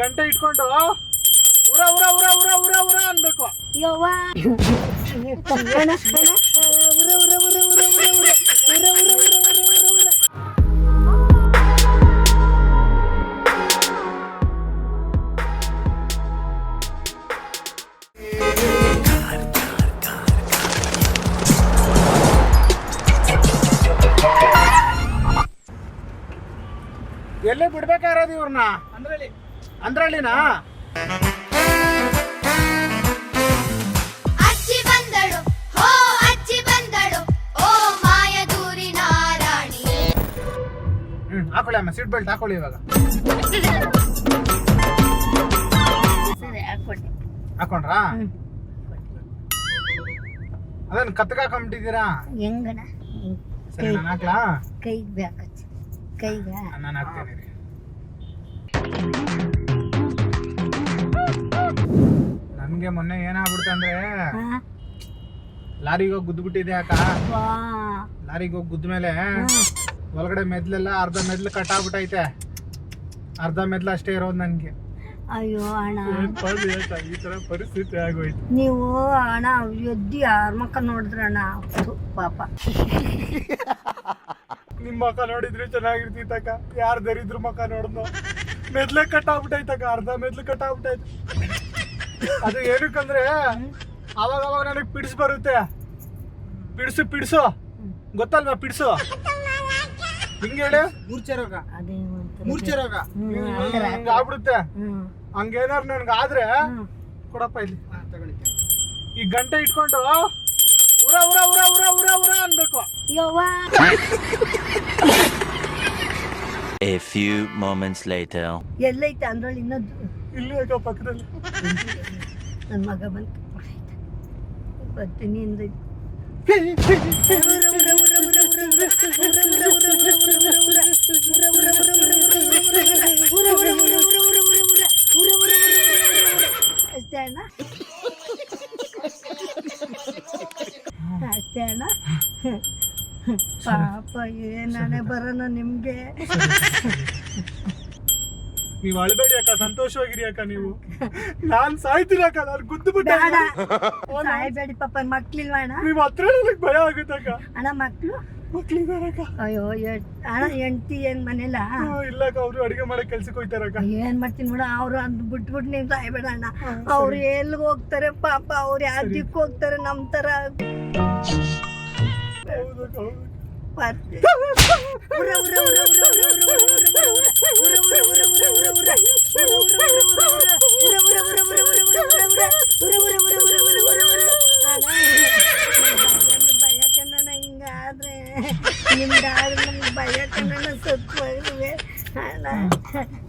ಗಂಟೆ ಇಟ್ಕೊಂಡು ಉರ ಉರ ಉರ ಉರ ಉರ ಉರ ಅನ್ಬೇಕು. ಯವ್ವ ಉರ ಉರ ಉರ ಉರ ಉರ ಉರ ಉರ ಉರ ಉರ ಉರ ಉರ. ಎಲ್ಲೇ ಬಿಡ್ಬೇಕಾಗಿರೋದು ಇವ್ರನ್ನ? ಅಂದ್ರಳ್ಳಿನಾ? ಅಜ್ಜಿ ಬಂದಳು ಹೋ ಅಜ್ಜಿ ಬಂದಳು ಓ ಮಾಯದೂರಿನ ರಾಣಿ. ಹಾಕೊಳ್ಳಿ ಅಮ್ಮ, ಸೀಟ್ ಬೆಲ್ಟ್ ಹಾಕೊಳ್ಳಿ ಇವಾಗ. ಸರಿ ಹಾಕೊಂಡೆ. ಹಾಕೊಂಡ್ರಾ? ಅದನ್ನ ಕತ್ಕ ಹಾಕೊಂಡ್ಬಿಟ್ಟಿದ್ದೀರಾ? ಹೆಂಗಣ? ಸರಿ ನಾನು ಹಾಕ್ಲಾ? ಕೈಗೆ ಬೇಕಚ್ಚ ಕೈಗ ನಾನು ಹಾಕ್ತೇನೆ ರೀ. ನನ್ಗೆ ಮೊನ್ನೆ ಏನಾಗ್ಬಿಡ್ತು ಅಂದ್ರೆ ಲಾರಿಗೆ ಹೋಗಿ ಗುದ್ಬಿಟ್ಟಿದೆ ಅಕ್ಕ. ಲಾರಿಗೆ ಹೋಗಿ ಗುದ್ದ ಮೇಲೆ ಒಳಗಡೆ ಮೆದ್ಲೆಲ್ಲ ಅರ್ಧ ಮೆದ್ಲು ಕಟ್ ಆಗ್ಬಿಟ್ಟೈತೆ. ಅರ್ಧ ಮೆದ್ಲು ಅಷ್ಟೇ ಇರೋದು ನನ್ಗೆ. ಅಯ್ಯೋ ಅಣ್ಣ, ಈ ತರ ಪರಿಸ್ಥಿತಿ ಆಗೋಯ್ತು. ನೀವು ಅಣ್ಣ ಎದ್ದಿ ಯಾರ ಮಕ್ಕ ನೋಡಿದ್ರಣ್ಣ ಪಾಪ. ನಿಮ್ ಮಕ್ಕ ನೋಡಿದ್ರೆ ಚೆನ್ನಾಗಿರ್ತಿತ್ತಕ್ಕ. ಯಾರು ದರಿದ್ರ ಮಕ್ಕ ನೋಡಿದ್ನು? ಮೆದ್ಲೆ ಕಟ್ ಆಗ್ಬಿಟ್ಟೈತಕ್ಕ, ಅರ್ಧ ಮೆದ್ಲು ಕಟ್ ಆಗ್ಬಿಟ್ಟೈತೆ. ಅದು ಏನಕ್ಕಂದ್ರೆ ಅವಾಗ ಅವಾಗ ನನಗೆ ಪಿಡ್ಸ್ ಬರುತ್ತೆ. ಪಿಡ್ಸು ಪಿಡ್ಸು ಗೊತ್ತಲ್ವಾ? ಪಿಡ್ಸು ಹಿಂಗೆ ಹೇಳಿ, ಮೂರ್ಛೆ ರೋಗ ಹಿಂಗ ಆಗ್ಬಿಡುತ್ತೆ. ಹಂಗೇನಾರು ನನ್ಗೆ ಆದ್ರೆ ಕೊಡಪ್ಪ ಇಲ್ಲಿ ತಗೊಳ್ಳಿ. ಈ ಗಂಟೆ ಇಟ್ಕೊಂಡು ಉರ ಉರ ಉರ ಉರ ಉರ ಉರ ಅನ್ಬೇಕು. ಯವ್ವ A few moments later. ಎಲ್ಲೈತೆ ಅಂದ್ರಲ್ಲಿ ಇನ್ನೊಂದು ಇಲ್ಲಿ ಅಕ್ಕ ಪಕ್ಕದಲ್ಲಿ. ನನ್ನ ಮಗ ಬಂತು ಬರ್ತೀನಿ ಅಂದ. ಅಷ್ಟೇ ಅಣ್ಣ, ಅಷ್ಟೇ ಅಣ್ಣ. ಪಾಪ ಏನಾನೆ ಬರೋಣ ನಿಮ್ಗೆ. ನೀವ್ ಅಳಬೇಡಿ ಅಕ್ಕ, ಸಂತೋಷವಾಗಿರಿ ಅಕ್ಕ. ನೀವು ನಾನ್ ಸಾಯ್ತೀನಿ ಅಕ್ಕ, ನಾನು ಗುದ್ದು ಬಿಟ್ಟೆ. ಸಾಯ್ಬೇಡಿ ಪಾಪ, ಮಕ್ಳಿಲ್ವಾ ಅಣ್ಣ? ನೀವ್ ಹತ್ರ ನನಗ್ ಭಯ ಆಗುತ್ತಕ್ಕ. ಅಣ್ಣ ಮಕ್ಳು ಮಕ್ಳಿದಾರಕ್ಕ. ಅಯ್ಯೋ ಅಣ್ಣ ಹೆಂಡ್ತಿ ಏನ್ ಮನೇಲ? ಇಲ್ಲಕ್ಕ, ಅವ್ರು ಅಡಿಗೆ ಮಾಡಕ್ ಕೆಲ್ಸಕ್ಕೆ ಹೋಯ್ತಾರಕ್ಕ. ಏನ್ ಮಾಡ್ತೀನಿ ನೋಡ, ಅವ್ರು ಅಂದ್ ಬಿಟ್ಬಿಟ್ಟು ನೀವ್ ಸಾಯ್ಬೇಡ ಅಣ್ಣ. ಅವ್ರು ಎಲ್ಗ್ ಹೋಗ್ತಾರೆ ಪಾಪ, ಅವ್ರು ಯಾವ ದಿಕ್ ಹೋಗ್ತಾರೆ ನಮ್ ತರ. ಭಯ ಕನ್ನಡ ಹಿಂಗಾದ್ರೆ ನಿಮ್ದಾದ್ರೆ ನಮ್ಗೆ ಭಯ ಕನ್ನಡ ಸತ್ವಾಗ್ತವೆ ಅಣ್ಣ.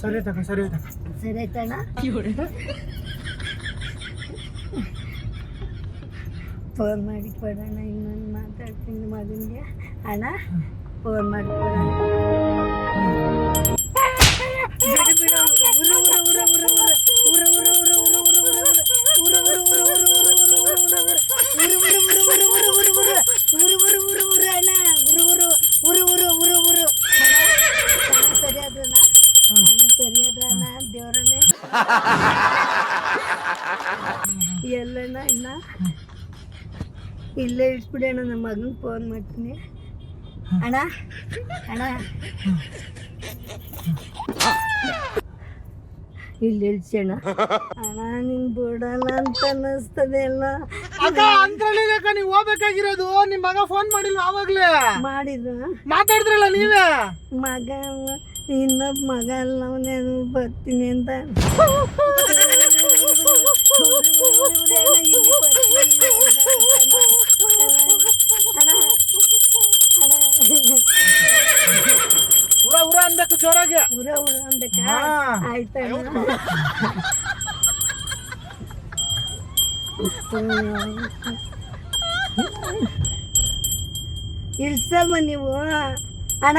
ಸರಿ ತಕ್ಕ, ಸರಿ ತಕ್ಕ. ಸರಿ ಆಯ್ತಣ್ಣ. ಫೋನ್ ಮಾಡಿ ಕೊಡೋಣ, ಇನ್ನೊಂದು ಮಾತಾಡ್ತೀನಿ ಮಗನಿಗೆ. ಅಣ್ಣ ಫೋನ್ ಮಾಡಿ ಕೊಡೋಣ. ಸರಿ ಆದ್ರಣ್ಣ, ಸರಿ ಆದ್ರಣ್ಣ ದೇವ್ರನ್ನೇ. ಎಲ್ಲಣ್ಣ ಇನ್ನ ಇಲ್ಲೇ ಇಟ್ಬಿಡಿ ಅಣ್ಣ, ನಮ್ಮ ಮಗನಿಗೆ ಫೋನ್ ಮಾಡ್ತೀನಿ. ಅಣ್ಣ ಅಣ್ಣ ಇಲ್ಲಿ ಇಳಿಸಿ ಅಣ್ಣ. ಅಣ್ಣ ನಿನ್ ಬಿಡಲ್ಲ ಅಂತ ಅನ್ನಿಸ್ತದೆ ಎಲ್ಲ. ಅಕ್ಕ ಅಂತರಳಿದಕ್ಕ, ನೀವ್ ಹೋಗ್ಬೇಕಾಗಿರೋದು. ನಿಮ್ ಮಗ ಫೋನ್ ಮಾಡಿಲ್ವ ಆವಾಗ್ಲೇ? ಮಾಡಿದ್ರು ಮಾತಾಡಿದ್ರಲ್ಲ ನೀವೇ. ಮಗ ಇನ್ನೊಬ್ಬ ಮಗ ಅಲ್ಲ, ಅವನೇನು ಬರ್ತೀನಿ ಅಂತ. ಉರ ಉರ ಅನ್ಬೇಕು ಜೋರಾಗಿ. ಉರ ಉರ ಅಂದಕ್ಕ ಆಯ್ತಣ್ಣ. ಇಳ್ಸಲ್ವ ನೀವು ಅಣ್ಣ?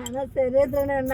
ಅಣ್ಣ ಸರಿ ಅಣ್ಣ,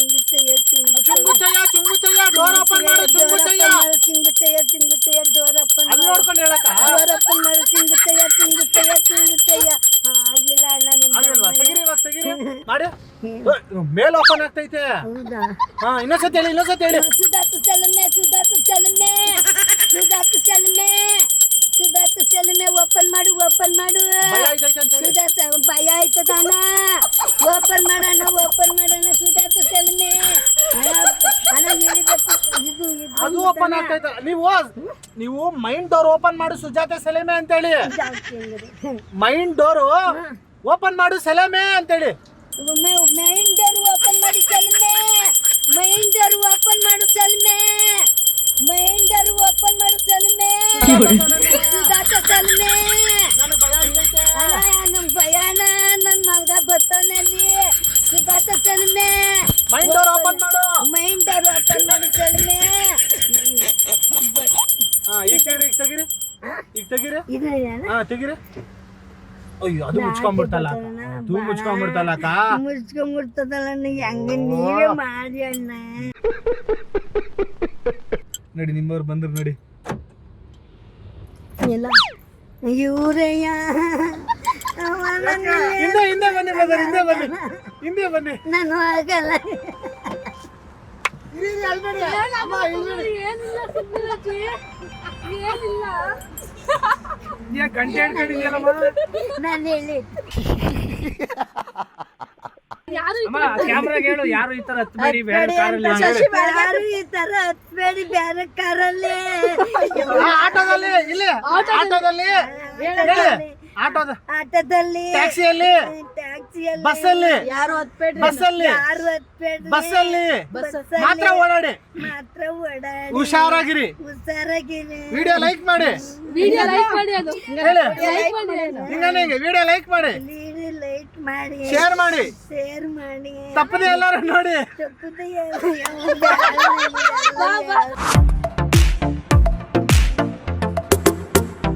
ಚಿಂಗುಚಯ್ಯ ಚುಂಗುಚಯ್ಯ ಡೋರ್ ಓಪನ್ ಮಾಡು ಚುಂಗುಚಯ್ಯ ಚಿಂಗುಚಯ್ಯ ಡೋರ್ ಓಪನ್ ಅಲ್ಲಿ ನೋಡ್ಕೊಂಡು ಹೇಳಕ್ಕ ಡೋರ್ ಓಪನ್ ಮಾಡು ಚಿಂಗುಚಯ್ಯ ಆಗ್ಲಿಲ್ಲ ಅಣ್ಣ ನಿಮ್ ಆಗಿಲ್ವಾ ತೆಗಿರಿ ಇವಾಗ ತೆಗಿರಿ ಮಾಡಿ ಮೇಲ್ ಓಪನ್ ಆಗ್ತೈತೆ ಹೌದಾ ಹಾ ಇನ್ನೊಂದ್ಸತಿ ಹೇಳಿ ಸುಧಾತು ಚಲಮೆ ಓಪನ್ ಮಾಡು ಭಯ ಆಯ್ತೈತೆ ಅಂತ ಹೇಳಿ ಸುಧಾತು ಭಯ ಆಯ್ತದ ಅಣ್ಣ ಓಪನ್ ಮಾಡೋಣ ಸುಧಾತು ಚಲಮೆ ಅಣ್ಣ ಹೇಳಿಬೇಕು ಇದು ಅದು ಓಪನ್ ಆಗ್ತೈತೆ ನೀವು ಮೈನ್ ಡೋರ್ ಓಪನ್ ಮಾಡು ಸುಜಾತ ಸೆಲೆಮೆ ಅಂತೇಳಿ ಮೈನ್ ಡೋರ್ ಓಪನ್ ಮಾಡು ಸೆಲೆಮೆ ಅಂತೇಳಿ ಮೈನ್ ಡೋರ್ ಓಪನ್ ಮಾಡಿ ಚಲಮೆ ಸುಧಾತ ಚಲಮೆ ಅಣ್ಣ ನಮ್ ಭಯ ಅಣ್ಣ ನನ್ ಮಗ ಬರ್ತಾನಲ್ಲಿ ಸುಧಾತ ಚಲಮೆ ಮೈನ್ ಡೋರ್ ಓಪನ್ ಮಾಡು ಚಲಮೆ ಹಾ ಈಗ ತೆಗಿರಿ ಇದನ್ನ ಹಾ ತೆಗಿರಿ ಅಯ್ಯೋ ಅದು ಮುಚ್ಕೊಂಡ್ಬಿಡ್ತಲ್ಲ ಅಕ್ಕ ಮುಚ್ಕೊಂಡ್ಬಿಡ್ತದಲ್ಲ ಹೆಂಗ ನೀವೇ ಮಾಡಿ ಅಣ್ಣ ನಡಿ ನಿಮ್ಮವ್ರು ಬಂದ್ರು ನಡಿ ಇಲ್ಲ ಇವ್ರಯ್ಯ ಹಿಂದೆ ಬನ್ನಿ brother, ಹಿಂದೆ ಬನ್ನಿ ನಾನು ಆಗಲ್ಲ ಗಂಟೆ ನಾನು ಹೇಳಿ ಕ್ಯಾಮ್ರಾಗ ಹೇಳು ಯಾರು ಈ ತರ ಹತ್ಬೇಡಿ ಬೇರೆ ಕಾರಲ್ಲಿ ಯಾರು ಈ ತರ ಹತ್ಬೇಡಿ ಬೇರೆ ಕಾರಲ್ಲಿ ಆಟೋದಲ್ಲಿ ಇಲ್ಲಿ ಆಟೋದಲ್ಲಿ ಆಟೋದಲ್ಲಿ ಟ್ಯಾಕ್ಸಿಯಲ್ಲಿ ಬಸ್ಸಲ್ಲಿ ಯಾರು ಹತ್ಬೇಡಿ ಬಸ್ಸಲ್ಲಿ ಯಾರು ಹತ್ಬೇಡಿ ಬಸ್ಸಲ್ಲಿ ಮಾತ್ರ ಓಡಾಡಿ ಹುಷಾರಾಗಿರಿ ವಿಡಿಯೋ ಲೈಕ್ ಮಾಡಿ ಹೇಳಿ ಹಿಂಗೆ ವಿಡಿಯೋ ಲೈಕ್ ಮಾಡಿ ಶೇರ್ ಮಾಡಿ ಮಾಡಿ ತಪ್ಪದೆ ಎಲ್ಲರೂ ನೋಡಿ ತಪ್ಪದೆ